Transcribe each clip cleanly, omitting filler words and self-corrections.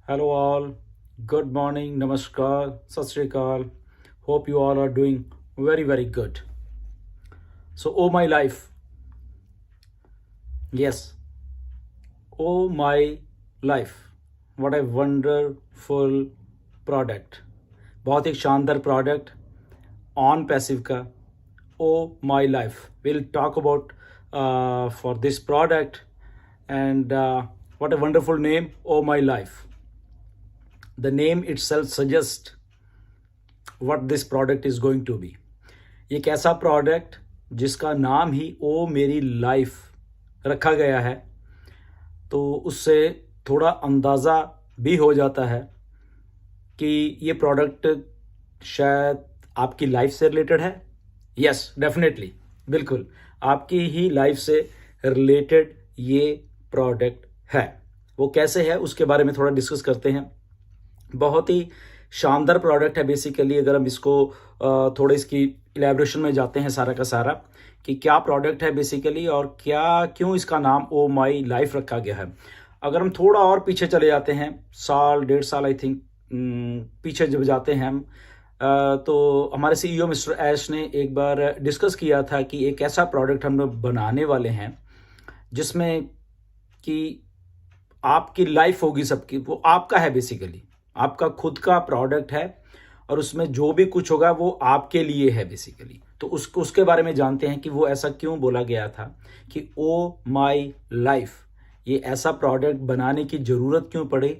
Hello all. Good morning. Namaskar. Sat Sri Akal. Hope you all are doing very good. So, oh my life. Yes. Oh my life. What a wonderful product. बहुत ही शानदार product on passive का oh my life will talk about for this product and what a wonderful name, oh my life. The name itself suggests what this product is going to be. ये एक ऐसा product जिसका नाम ही ओ मेरी life रखा गया है, तो उससे थोड़ा अंदाज़ा भी हो जाता है कि ये प्रोडक्ट शायद आपकी लाइफ से रिलेटेड है. यस, डेफिनेटली, बिल्कुल आपकी ही लाइफ से रिलेटेड ये प्रोडक्ट है. वो कैसे है उसके बारे में थोड़ा डिस्कस करते हैं. बहुत ही शानदार प्रोडक्ट है. बेसिकली अगर हम इसको थोड़ा इसकी इलेबोरेशन में जाते हैं सारा का सारा कि क्या प्रोडक्ट है बेसिकली और क्या क्यों इसका नाम ओ माई लाइफ रखा गया है. अगर हम थोड़ा और पीछे चले जाते हैं, साल डेढ़ साल आई थिंक पीछे जब जाते हैं हम, तो हमारे सीईओ मिस्टर ऐश ने एक बार डिस्कस किया था कि एक ऐसा प्रोडक्ट हम लोग बनाने वाले हैं जिसमें कि आपकी लाइफ होगी सबकी, वो आपका है, बेसिकली आपका खुद का प्रोडक्ट है और उसमें जो भी कुछ होगा वो आपके लिए है बेसिकली. तो उसके बारे में जानते हैं कि वो ऐसा क्यों बोला गया था कि ओ माई लाइफ, ये ऐसा प्रोडक्ट बनाने की ज़रूरत क्यों पड़ी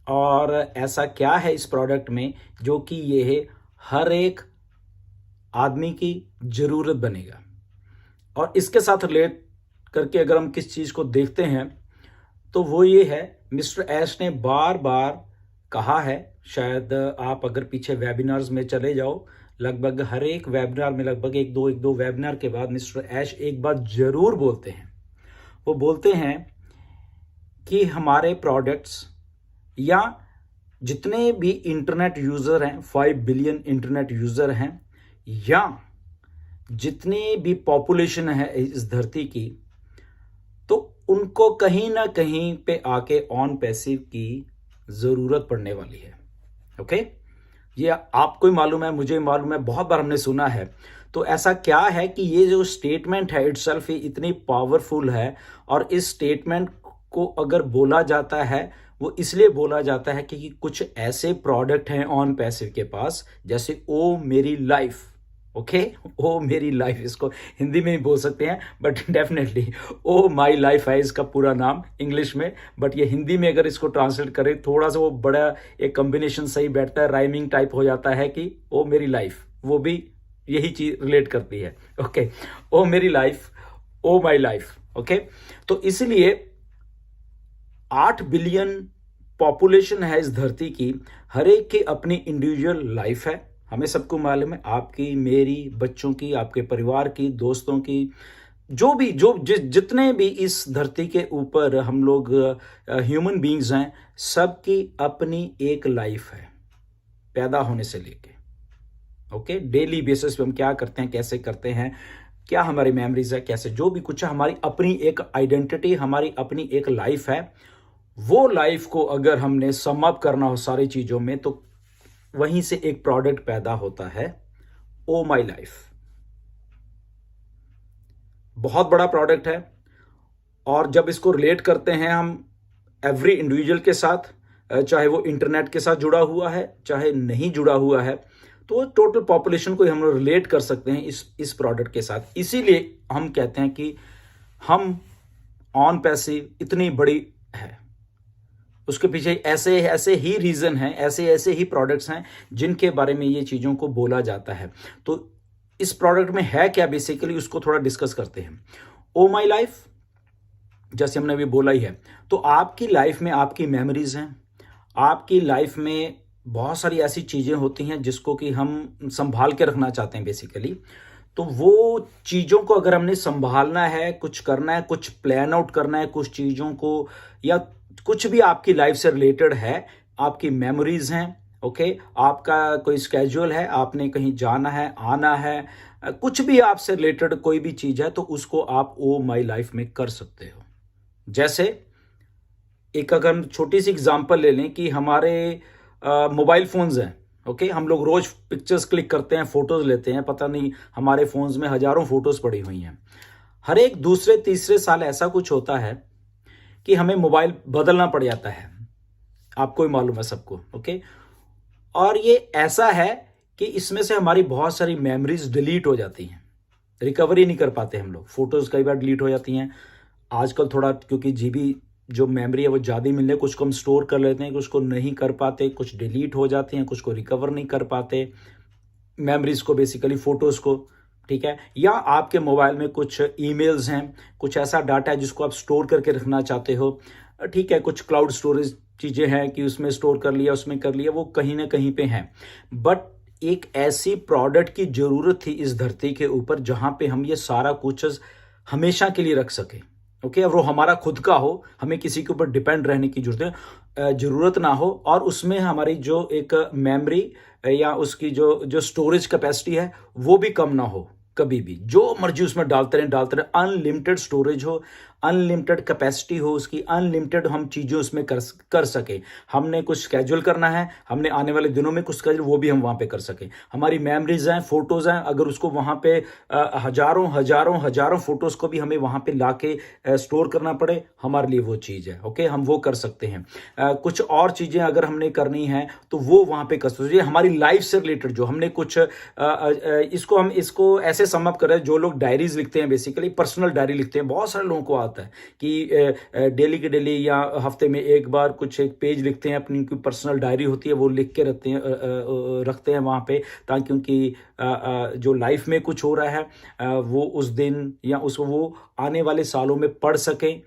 और ऐसा क्या है इस प्रोडक्ट में जो कि ये है हर एक आदमी की ज़रूरत बनेगा. और इसके साथ रिलेट करके अगर हम किस चीज़ को देखते हैं तो वो ये है, मिस्टर ऐश ने बार बार कहा है, शायद आप अगर पीछे वेबिनार्स में चले जाओ, लगभग हर एक वेबिनार में लगभग एक दो वेबिनार के बाद मिस्टर ऐश एक बात जरूर बोलते हैं. वो बोलते हैं कि हमारे प्रोडक्ट्स या जितने भी इंटरनेट यूज़र हैं, 5 बिलियन इंटरनेट यूज़र हैं, या जितनी भी पॉपुलेशन है इस धरती की, तो उनको कहीं ना कहीं पे आके ऑन पैसिव की ज़रूरत पड़ने वाली है. ओके, ये आपको ही मालूम है, मुझे मालूम है, बहुत बार हमने सुना है. तो ऐसा क्या है कि ये जो स्टेटमेंट है इटसेल्फ ही इतनी पावरफुल है और इस स्टेटमेंट को अगर बोला जाता है वो इसलिए बोला जाता है कि कुछ ऐसे प्रोडक्ट हैं ऑन पैसिव के पास, जैसे ओ मेरी लाइफ. ओके, ओ मेरी लाइफ, इसको हिंदी में ही बोल सकते हैं but definitely oh my life है इसका पूरा नाम इंग्लिश में. बट ये हिंदी में अगर इसको ट्रांसलेट करें थोड़ा सा वो बड़ा एक कॉम्बिनेशन सही बैठता है, राइमिंग टाइप हो जाता है कि ओ मेरी लाइफ, वो भी यही चीज रिलेट करती है. ओके, ओ मेरी लाइफ, ओ माई लाइफ. ओके, तो इसलिए 8 बिलियन पॉपुलेशन है इस धरती की, हर एक की अपनी इंडिविजुअल लाइफ है. हमें सबको मालूम है, आपकी, मेरी, बच्चों की, आपके परिवार की, दोस्तों की, जो भी जितने भी इस धरती के ऊपर हम लोग ह्यूमन बीइंग्स हैं, सबकी अपनी एक लाइफ है पैदा होने से लेके. ओके, डेली बेसिस पे हम क्या करते हैं, कैसे करते हैं, क्या हमारी मेमोरीज है, कैसे जो भी कुछ है, हमारी अपनी एक आइडेंटिटी, हमारी अपनी एक लाइफ है. वो लाइफ को अगर हमने सम अप करना हो सारी चीज़ों में तो वहीं से एक प्रोडक्ट पैदा होता है, ओ माई लाइफ. बहुत बड़ा प्रोडक्ट है और जब इसको रिलेट करते हैं हम एवरी इंडिविजुअल के साथ, चाहे वो इंटरनेट के साथ जुड़ा हुआ है चाहे नहीं जुड़ा हुआ है, तो टोटल पॉपुलेशन को हम रिलेट कर सकते हैं इस प्रोडक्ट के साथ. इसीलिए हम कहते हैं कि हम ऑन पैसिव इतनी बड़ी है. उसके पीछे ऐसे ऐसे ही रीज़न हैं, ऐसे ऐसे ही प्रोडक्ट्स हैं जिनके बारे में ये चीज़ों को बोला जाता है. तो इस प्रोडक्ट में है क्या बेसिकली, उसको थोड़ा डिस्कस करते हैं. ओ माई लाइफ, जैसे हमने अभी बोला ही है, तो आपकी लाइफ में आपकी मेमोरीज हैं, आपकी लाइफ में बहुत सारी ऐसी चीज़ें होती हैं जिसको कि हम संभाल के रखना चाहते हैं बेसिकली. तो वो चीज़ों को अगर हमने संभालना है, कुछ करना है, कुछ प्लान आउट करना है, कुछ चीज़ों को, या कुछ भी आपकी लाइफ से रिलेटेड है, आपकी मेमोरीज हैं. ओके, आपका कोई स्केड्यूल है, आपने कहीं जाना है, आना है, कुछ भी आपसे रिलेटेड कोई भी चीज़ है, तो उसको आप ओ माई लाइफ में कर सकते हो. जैसे एक अगर हम छोटी सी एग्जांपल ले लें कि हमारे मोबाइल फोन्स हैं, ओके, हम लोग रोज पिक्चर्स क्लिक करते हैं, फोटोज लेते हैं, पता नहीं हमारे फोन्स में हजारों फोटोज पड़ी हुई हैं। हर एक दूसरे तीसरे साल ऐसा कुछ होता है कि हमें मोबाइल बदलना पड़ जाता है, आपको ही मालूम है सबको, ओके। और ये ऐसा है कि इसमें से हमारी बहुत सारी मेमोरीज डिलीट हो जाती हैं, रिकवरी नहीं कर पाते हम लोग, फोटोज कई बार डिलीट हो जाती हैं। आजकल थोड़ा क्योंकि जीबी जो मेमोरी है वो ज़्यादा मिलने, कुछ को हम स्टोर कर लेते हैं, कुछ को नहीं कर पाते, कुछ डिलीट हो जाते हैं, कुछ को रिकवर नहीं कर पाते मेमोरीज को, बेसिकली फोटोज को, ठीक है। या आपके मोबाइल में कुछ ईमेल्स हैं, कुछ ऐसा डाटा है जिसको आप स्टोर करके रखना चाहते हो, ठीक है, कुछ क्लाउड स्टोरेज चीज़ें हैं कि उसमें स्टोर कर लिया, उसमें कर लिया, वो कहीं ना कहीं पे हैं। बट एक ऐसी प्रोडक्ट की ज़रूरत थी इस धरती के ऊपर जहां पे हम ये सारा कुछ हमेशा के लिए रख सके, ओके। और वो हमारा खुद का हो, हमें किसी के ऊपर डिपेंड रहने की जरूरत ना हो, और उसमें हमारी जो एक मेमोरी या उसकी जो जो स्टोरेज कैपेसिटी है वो भी कम ना हो। कभी भी जो मर्जी उसमें डालते रहें, अनलिमिटेड स्टोरेज हो, अनलिमिटेड कैपेसिटी हो उसकी, अनलिमिटेड हम चीज़ें उसमें कर सके। हमने कुछ स्केड्यूल करना है, हमने आने वाले दिनों में कुछ स्केड्यूल, वो भी हम वहाँ पे कर सकें। हमारी मेमोरीज हैं, फोटोज़ हैं, अगर उसको वहाँ पे हजारों हजारों हजारों फोटोज़ को भी हमें वहाँ पे ला के स्टोर करना पड़े, हमारे लिए वो चीज़ है, ओके, हम वो कर सकते हैं। कुछ और चीज़ें अगर हमने करनी है तो वो वहाँ पे कर सकते हैं। हमारी लाइफ से रिलेटेड जो हमने कुछ इसको ऐसे सम अप कर रहे हैं, जो लोग डायरीज लिखते हैं, बेसिकली पर्सनल डायरी लिखते हैं, बहुत सारे लोगों को आता है कि डेली के डेली या हफ्ते में एक बार कुछ एक पेज लिखते हैं, अपनी पर्सनल डायरी होती है वो लिख के रखते हैं वहाँ पे, ताकि उनकी जो लाइफ में कुछ हो रहा है वो उस दिन या वो आने वाले सालों में पढ़ सकें,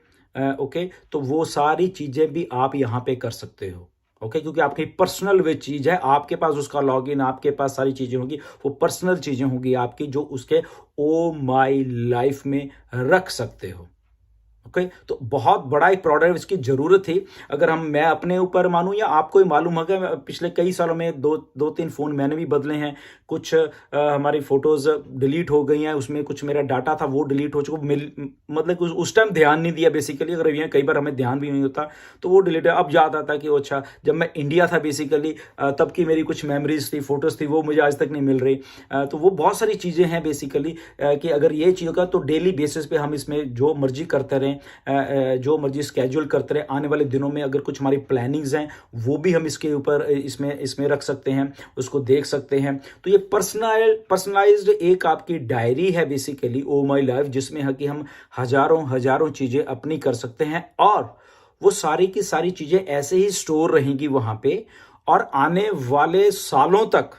ओके। तो वो सारी चीज़ें भी आप यहाँ पे कर सकते हो, ओके, क्योंकि आपकी पर्सनल वे चीज़ है, आपके पास उसका लॉगिन, आपके पास सारी चीज़ें होंगी, वो पर्सनल चीज़ें होंगी आपकी जो उसके ओ माई लाइफ में रख सकते हो, ओके। तो बहुत बड़ा एक प्रोडक्ट इसकी जरूरत थी। अगर मैं अपने ऊपर मानूं या आपको ही मालूम होगा, पिछले कई सालों में दो तीन फ़ोन मैंने भी बदले हैं, कुछ हमारी फ़ोटोज़ डिलीट हो गई हैं, उसमें कुछ मेरा डाटा था वो डिलीट हो चुका, मतलब उस टाइम ध्यान नहीं दिया बेसिकली, अगर ये कई बार हमें ध्यान भी नहीं होता तो वो डिलीट है। अब याद आता कि अच्छा जब मैं इंडिया था बेसिकली तब की मेरी कुछ मेमोरीज थी, फोटोज़ थी, वो मुझे आज तक नहीं मिल रही। तो वो बहुत सारी चीज़ें हैं बेसिकली कि अगर ये चीज़ होगा तो डेली बेसिस पे हम इसमें जो मर्जी करते रहें, जो मर्जी स्केड्यूल करते रहे, आने वाले दिनों में अगर कुछ हमारी प्लानिंग्स हैं वो भी हम इसके ऊपर इसमें रख सकते हैं, उसको देख सकते हैं। तो ये पर्सनलाइज्ड एक आपकी डायरी है बेसिकली, ओ माई लाइफ, जिसमें है कि हम हजारों हजारों चीजें अपनी कर सकते हैं, और वो सारी की सारी चीजें ऐसे ही स्टोर रहेंगी वहां पे, और आने वाले सालों तक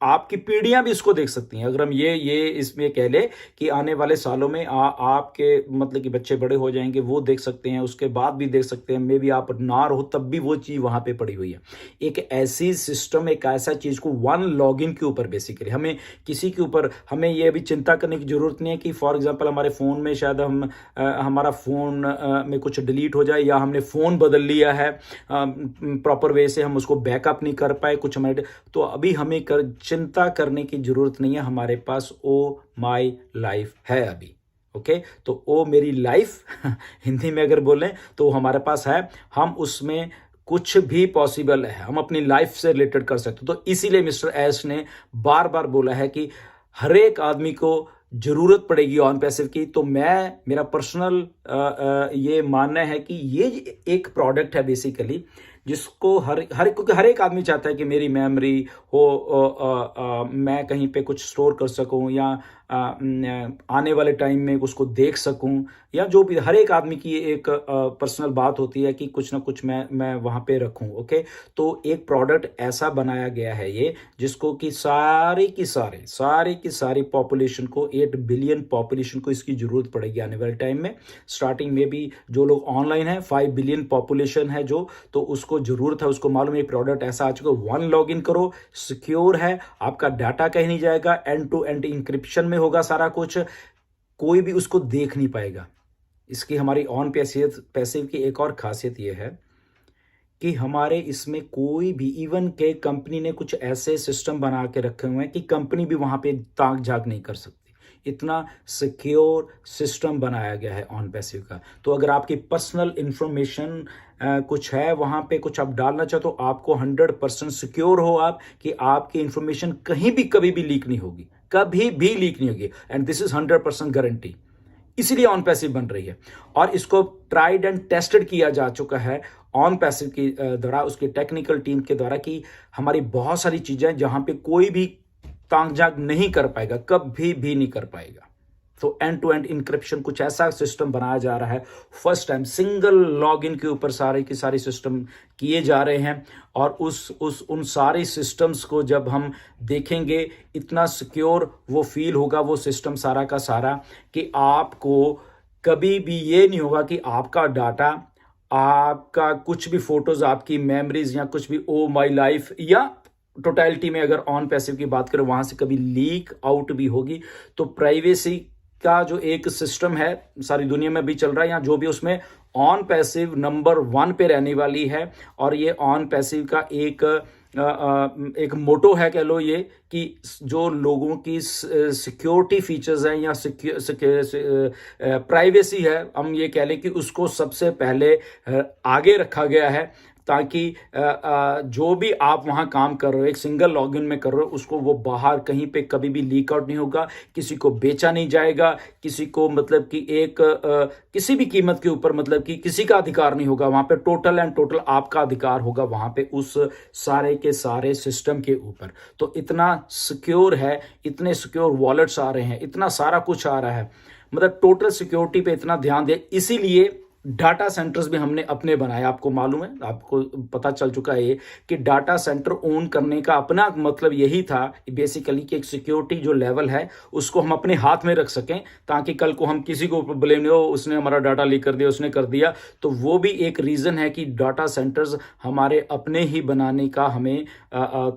आपकी पीढ़ियां भी इसको देख सकती हैं। अगर हम ये इसमें कह ले कि आने वाले सालों में आपके मतलब कि बच्चे बड़े हो जाएंगे, वो देख सकते हैं, उसके बाद भी देख सकते हैं, मे भी आप ना रहो तब भी वो चीज़ वहां पे पड़ी हुई है। एक ऐसी सिस्टम, एक ऐसा चीज़ को वन लॉगिन के ऊपर बेसिकली हमें किसी के ऊपर हमें ये अभी चिंता करने की जरूरत नहीं है कि फॉर एग्जाम्पल हमारे फ़ोन में शायद हमारा फ़ोन में कुछ डिलीट हो जाए, या हमने फ़ोन बदल लिया है प्रॉपर वे से, हम उसको बैकअप नहीं कर पाए कुछ हमारे, तो अभी हमें चिंता करने की जरूरत नहीं है, हमारे पास ओ माई लाइफ है अभी, ओके। तो ओ मेरी लाइफ हिंदी में अगर बोलें तो हमारे पास है, हम उसमें कुछ भी पॉसिबल है, हम अपनी लाइफ से रिलेटेड कर सकते। तो इसीलिए मिस्टर एस ने बार बार बोला है कि हर एक आदमी को जरूरत पड़ेगी ऑन पैसिव की। तो मेरा पर्सनल ये मानना है कि ये एक प्रोडक्ट है बेसिकली, जिसको क्योंकि हर एक आदमी चाहता है कि मेरी मेमोरी हो, मैं कहीं पे कुछ स्टोर कर सकूं, या आने वाले टाइम में उसको देख सकूं, या जो भी हर एक आदमी की एक पर्सनल बात होती है कि कुछ ना कुछ मैं वहां पे रखूं, ओके। तो एक प्रोडक्ट ऐसा बनाया गया है ये, जिसको कि सारी की सारी पॉपुलेशन को, 8 बिलियन पॉपुलेशन को इसकी जरूरत पड़ेगी आने वाले टाइम में। स्टार्टिंग में भी जो लोग ऑनलाइन है 5 बिलियन पॉपुलेशन है जो, तो उसको जरूरत है, उसको मालूम है प्रोडक्ट ऐसा आ चुका है। वन लॉग इन करो, सिक्योर है, आपका डाटा कहीं नहीं जाएगा, एंड टू एंड इंक्रिप्शन में होगा सारा कुछ, कोई भी उसको देख नहीं पाएगा। इसकी हमारी ऑन पैसिव की एक और खासियत यह है कि हमारे इसमें कोई भी, इवन के कंपनी ने कुछ ऐसे सिस्टम बना के रखे हुए हैं कि कंपनी भी वहां पे ताक झाक नहीं कर सकती, इतना सिक्योर सिस्टम बनाया गया है ऑन पैसिव का। तो अगर आपकी पर्सनल इंफॉर्मेशन कुछ है वहाँ पे कुछ आप डालना चाहो तो आपको 100% सिक्योर हो आप कि आपकी इंफॉर्मेशन कहीं भी कभी भी लीक नहीं होगी, कभी भी लीक नहीं होगी, एंड दिस इज 100% गारंटी। इसीलिए ऑन पैसिव बन रही है और इसको ट्राइड एंड टेस्टेड किया जा चुका है ऑन पैसिव के द्वारा, उसकी टेक्निकल टीम के द्वारा, कि हमारी बहुत सारी चीजें जहां पे कोई भी ताक झाक नहीं कर पाएगा, कभी भी नहीं कर पाएगा। तो एंड टू एंड इंक्रिप्शन कुछ ऐसा सिस्टम बनाया जा रहा है, फर्स्ट टाइम सिंगल लॉगिन के ऊपर सारे के सारे सिस्टम किए जा रहे हैं। और उन सारे सिस्टम्स को जब हम देखेंगे इतना सिक्योर वो फील होगा वो सिस्टम सारा का सारा, कि आपको कभी भी ये नहीं होगा कि आपका डाटा, आपका कुछ भी फोटोज, आपकी मेमोरीज या कुछ भी ओ माई लाइफ या टोटलिटी में अगर ऑन पैसिव की बात करें वहां से कभी लीक आउट भी होगी। तो प्राइवेसी का जो एक सिस्टम है सारी दुनिया में भी चल रहा है या जो भी, उसमें ऑन पैसिव नंबर 1 पे रहने वाली है। और ये ऑन पैसिव का एक मोटो है, कह लो ये, कि जो लोगों की सिक्योरिटी फीचर्स हैं या प्राइवेसी है, हम ये कह लें कि उसको सबसे पहले आगे रखा गया है, ताकि जो भी आप वहां काम कर रहे हो एक सिंगल लॉगिन में कर रहे हो उसको वो बाहर कहीं पे कभी भी लीक आउट नहीं होगा, किसी को बेचा नहीं जाएगा, किसी को मतलब कि किसी भी कीमत के ऊपर मतलब कि किसी का अधिकार नहीं होगा वहां पे, टोटल एंड टोटल आपका अधिकार होगा वहां पे उस सारे के सारे सिस्टम के ऊपर। तो इतना सिक्योर है, इतने सिक्योर वॉलेट्स आ रहे हैं, इतना सारा कुछ आ रहा है, मतलब टोटल सिक्योरिटी पे इतना ध्यान दे। इसीलिए डाटा सेंटर्स भी हमने अपने बनाए। आपको मालूम है, आपको पता चल चुका है कि डाटा सेंटर ओन करने का अपना मतलब यही था बेसिकली कि एक सिक्योरिटी जो लेवल है उसको हम अपने हाथ में रख सकें, ताकि कल को हम किसी को ब्लेम नहीं हो उसने हमारा डाटा लीक कर दिया, उसने कर दिया। तो वो भी एक रीजन है कि डाटा सेंटर्स हमारे अपने ही बनाने का हमें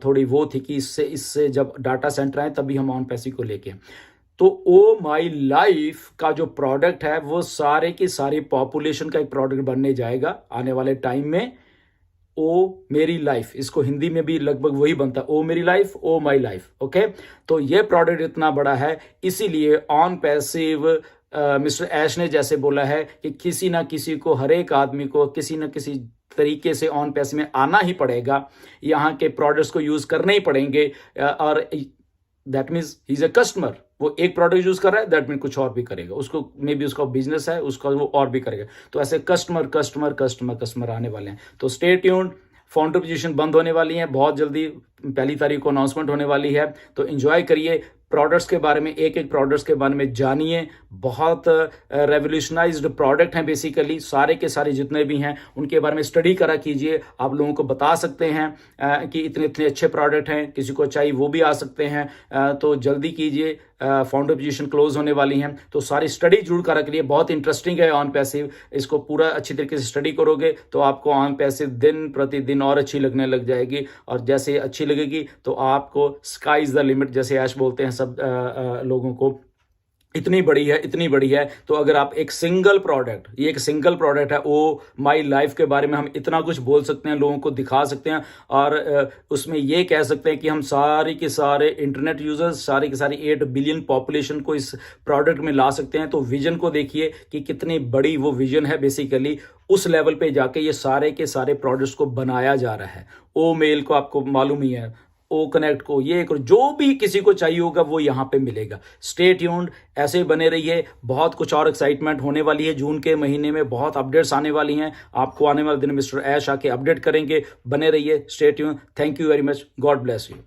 थोड़ी वो थी कि इससे जब डाटा सेंटर आए तभी हम ऑन पैसिव को लेके। तो ओ माई लाइफ का जो प्रोडक्ट है वो सारे की सारी पॉपुलेशन का एक प्रोडक्ट बनने जाएगा आने वाले टाइम में। ओ मेरी लाइफ, इसको हिंदी में भी लगभग वही बनता है, ओ मेरी लाइफ, ओ माई लाइफ। ओके, तो ये प्रोडक्ट इतना बड़ा है, इसीलिए ऑन पैसिव मिस्टर ऐश ने जैसे बोला है कि किसी ना किसी को, हर एक आदमी को किसी ना किसी तरीके से ऑन पैसिव में आना ही पड़ेगा, यहाँ के प्रोडक्ट्स को यूज करने ही पड़ेंगे। और that means he is a customer, वो एक प्रोडक्ट यूज कर रहा है, दैट मीन कुछ और भी करेगा, उसको मे बी उसका बिजनेस है, उसका वो और भी करेगा। तो ऐसे कस्टमर कस्टमर कस्टमर कस्टमर आने वाले हैं। तो स्टे ट्यून्ड, फाउंडर पोजीशन बंद होने वाली है बहुत जल्दी, 1 तारीख को अनाउंसमेंट होने वाली है। तो एंजॉय करिए प्रोडक्ट्स के बारे में, एक एक प्रोडक्ट्स के बारे में जानिए। बहुत रेवोल्यूशनाइज्ड प्रोडक्ट हैं बेसिकली, सारे के सारे जितने भी हैं उनके बारे में स्टडी करा कीजिए। आप लोगों को बता सकते हैं कि इतने इतने अच्छे प्रोडक्ट हैं, किसी को चाहिए वो भी आ सकते हैं। तो जल्दी कीजिए, फाउंडर पोजीशन क्लोज होने वाली हैं। तो सारी स्टडी जरूर करा करिए, बहुत इंटरेस्टिंग है ऑन पैसिव। इसको पूरा अच्छी तरीके से स्टडी करोगे तो आपको ऑन पैसिव दिन प्रतिदिन और अच्छी लगने लग जाएगी। और जैसे अच्छी लगेगी तो आपको स्काई इज द लिमिट, जैसे ऐश बोलते हैं सब लोगों को, इतनी बड़ी है, इतनी बड़ी है। तो अगर आप एक सिंगल प्रोडक्ट, ये एक सिंगल प्रोडक्ट है, ओ माई लाइफ के बारे में हम इतना कुछ बोल सकते हैं, लोगों को दिखा सकते हैं। और उसमें ये कह सकते हैं कि हम सारे के सारे इंटरनेट यूजर्स, सारे के सारे 8 बिलियन पॉपुलेशन को इस प्रोडक्ट में ला सकते हैं। तो विजन को देखिए कि कितनी बड़ी वो विजन है। बेसिकली उस लेवल पे जाके ये सारे के सारे प्रोडक्ट्स को बनाया जा रहा है। ओ मेल को आपको मालूम ही है, ओ कनेक्ट को, ये करो, जो भी किसी को चाहिए होगा वो यहाँ पे मिलेगा। स्टे ट्यून्ड, ऐसे बने रहिए। बहुत कुछ और एक्साइटमेंट होने वाली है जून के महीने में, बहुत अपडेट्स आने वाली हैं। आपको आने वाले दिन मिस्टर ऐश आके अपडेट करेंगे। बने रहिए, stay tuned. Thank you very much, God bless you.